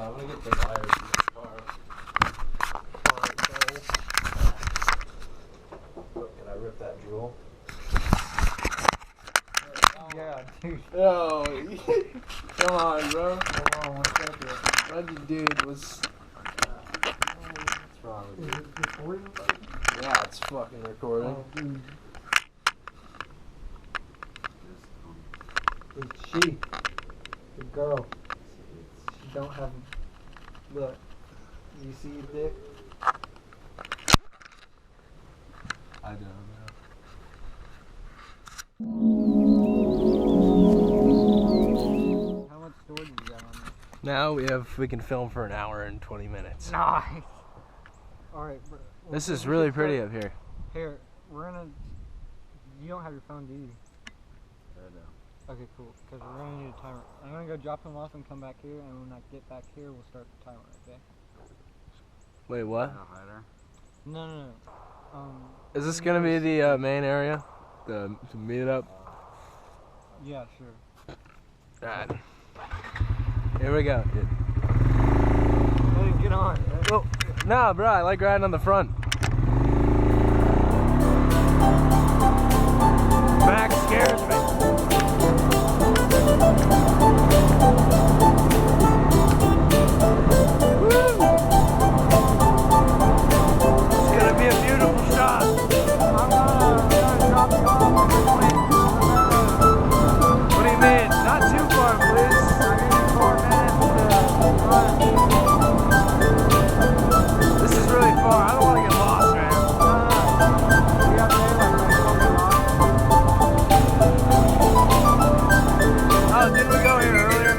on, I'm gonna get the wires in the car. Can I rip that jewel? Yeah, dude. Oh, come on, bro. Hold on, one second. Reggie, dude, was. What's wrong with you? Recording? Yeah, it's fucking recording. Oh, dude. It's she. The girl. She don't have. Look. You see your dick? I don't know. How much storage you got on there? Now we can film for an hour and 20 minutes. Nice. Alright, bro. Well, This is we really should pretty start- up here. Here, we're gonna. You don't have your phone, do you? I know. Okay, cool. Because we're gonna need a timer. I'm gonna go drop him off and come back here, and when I get back here, we'll start the timer, okay? Wait, what? No. Is this gonna be the main area? The meet up? Yeah, sure. Alright. Here we go. Hey, get on. Oh, nah, bro, I like riding on the front. Back scares me. Woo! It's gonna be a beautiful shot. I'm gonna drop you off. What do you mean? Not too far, please. I give you 4 minutes to run. This is really far. I don't want to get lost, man. We got daylight, right? Oh, didn't we go here earlier?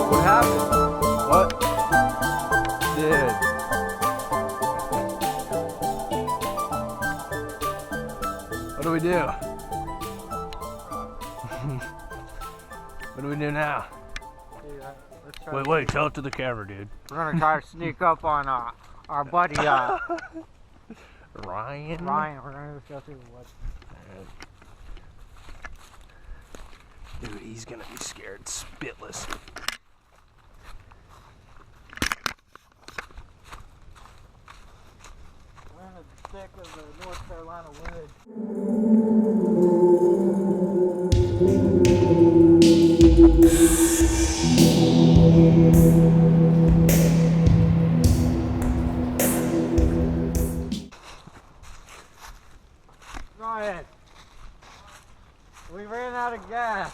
What happened? What? Dude. What do we do? What do we do now? Let's try Wait, tell it to the camera, dude. We're gonna try to sneak up on our buddy Ryan? Ryan. We're gonna go through the woods. Dude, he's gonna be scared spitless. We're in the thick of the North Carolina woods. Ryan, we ran out of gas.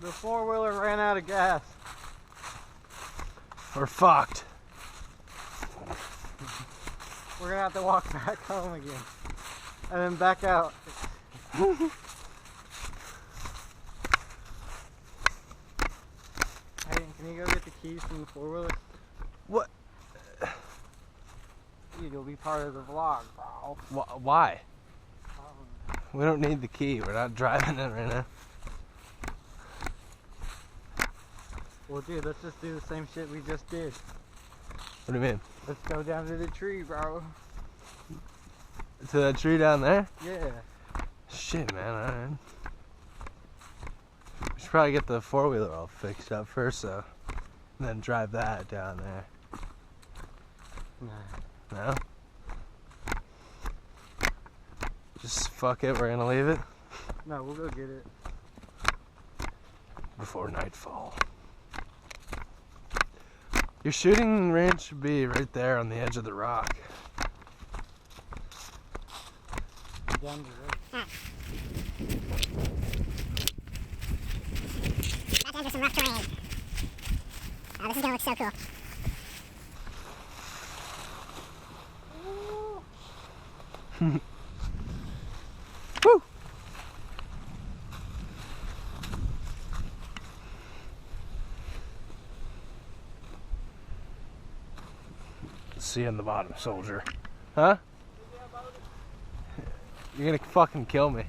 The 4-wheeler ran out of gas. We're fucked. We're gonna have to walk back home again. And then back out. Hey, can you go get the keys from the 4-wheeler? What? Dude, you'll be part of the vlog, bro. Why? We don't need the key. We're not driving it right now. Well, dude, let's just do the same shit we just did. What do you mean? Let's go down to the tree, bro. To that tree down there? Yeah. Shit, man. Alright. We should probably get the 4-wheeler all fixed up first, though. And then drive that down there. Nah. No? Just fuck it, we're gonna leave it? No, we'll go get it. before nightfall. Your shooting range should be right there on the edge of the rock. Down the road. About to enter some rough terrain. Oh, this is gonna look so cool. Woo! See you in the bottom, soldier. Huh? You're gonna fucking kill me.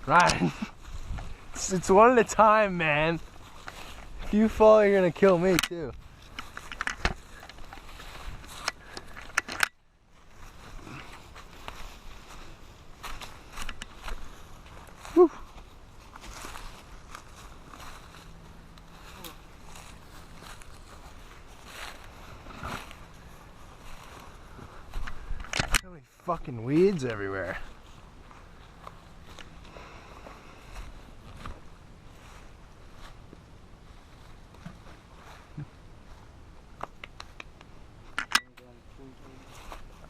Ryan, it's one at a time, man. If you fall, you're gonna kill me too. Woo. So many fucking weeds everywhere.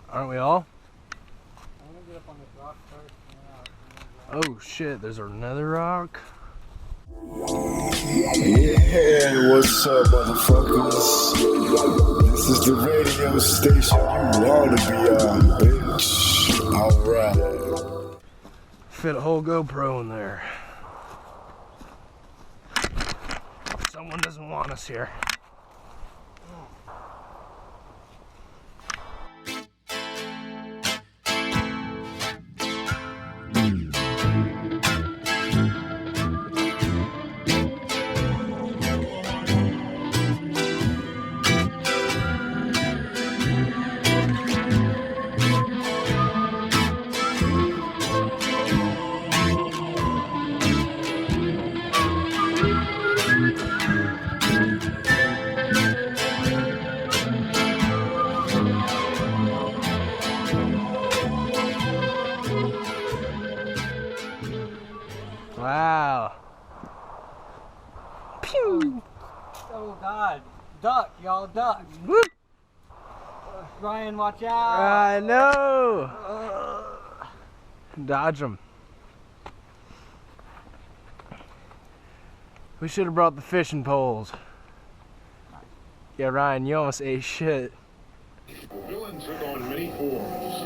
Aren't we all? I'm gonna get up on this rock first. Oh shit, there's another rock. Yeah, what's up, motherfuckers? This is the radio station you ought to be on, bitch. Alright. Fit a whole GoPro in there. Someone doesn't want us here. Wow. Pew! Oh God! Duck, y'all, duck! Woo! Ryan, watch out! I know! Dodge them. We should have brought the fishing poles. Yeah, Ryan, you almost ate shit. Villains took on many forms.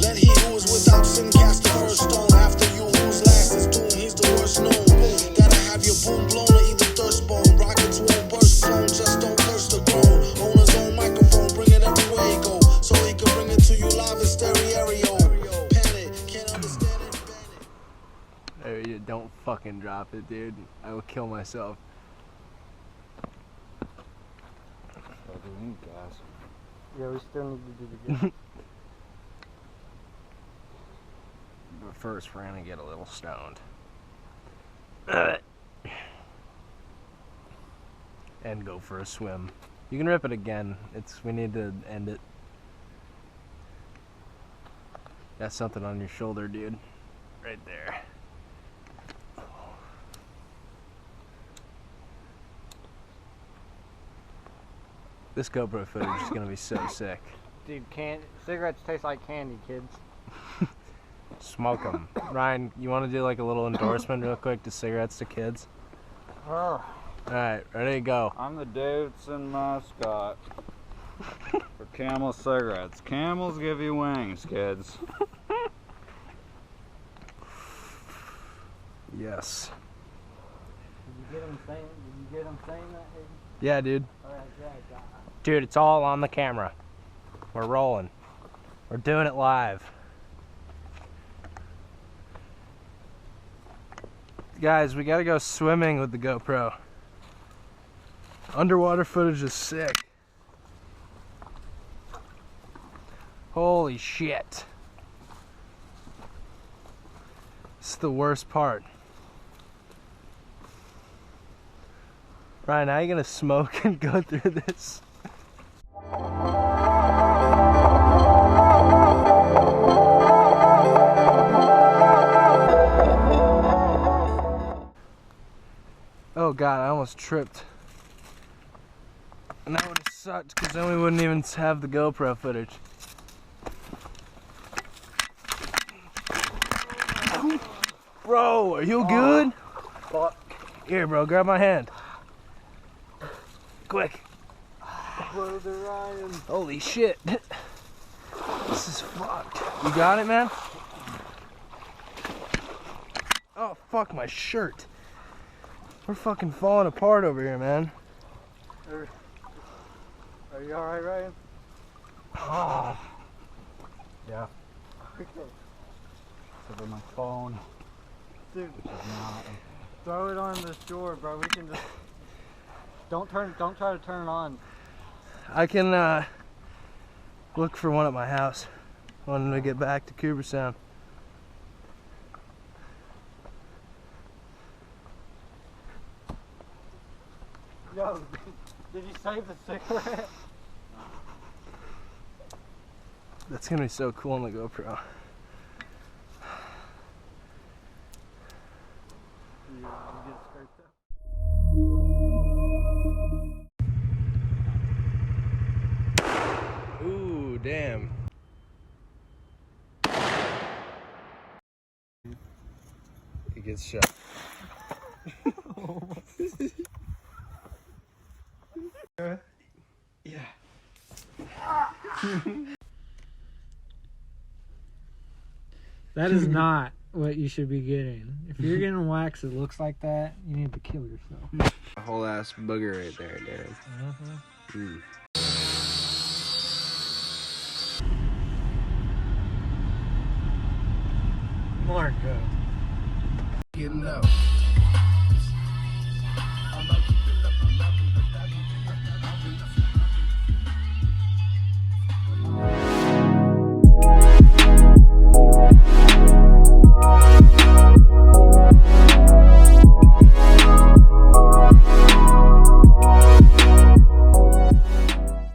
Let he who is without sin cast the first stone. After you whose last is doomed, he's the worst known. Gotta have your boom blown or either thirst bone. Rockets won't burst blown, just don't curse the grown. On his own microphone, bring it everywhere he go. So he can bring it to you live in stereo. Panic, can't understand it, ban it. Hey, you don't fucking drop it, dude. I will kill myself. Yeah, we still need to do the good. But first, we're gonna get a little stoned. And go for a swim. You can rip it again. We need to end it. Got something on your shoulder, dude. Right there. This GoPro footage is gonna be so sick. Dude, cigarettes taste like candy, kids. Smoke them. Ryan, you want to do like a little endorsement real quick to cigarettes to kids? Alright, ready to go. I'm the Davidson mascot for Camel cigarettes. Camels give you wings, kids. Yes. Did you get him saying that? Yeah, dude. Alright, yeah. Dude, it's all on the camera. We're rolling. We're doing it live. Guys, we gotta go swimming with the GoPro. Underwater footage is sick. Holy shit. This is the worst part. Ryan, how are you gonna smoke and go through this? Oh god, I almost tripped. And that would have sucked because then we wouldn't even have the GoPro footage. Bro, are you good? Fuck. Here, bro, grab my hand. Quick. Brother Ryan. Holy shit. This is fucked. You got it, man? Oh, fuck my shirt. We're fucking falling apart over here, man. Are you alright, Ryan? Oh. Yeah. Okay. Over my phone. Dude, Which is not. throw it on the shore, bro. We can just don't try to turn it on. I can look for one at my house when we get back to Cooperstown. Yo, did you save the cigarette? That's gonna be so cool on the GoPro. You get scraped up. Ooh, damn. It gets shot. Yeah. That is not what you should be getting. If you're getting wax that looks like that, you need to kill yourself. A whole ass booger right there, dude. Marco. Getting up.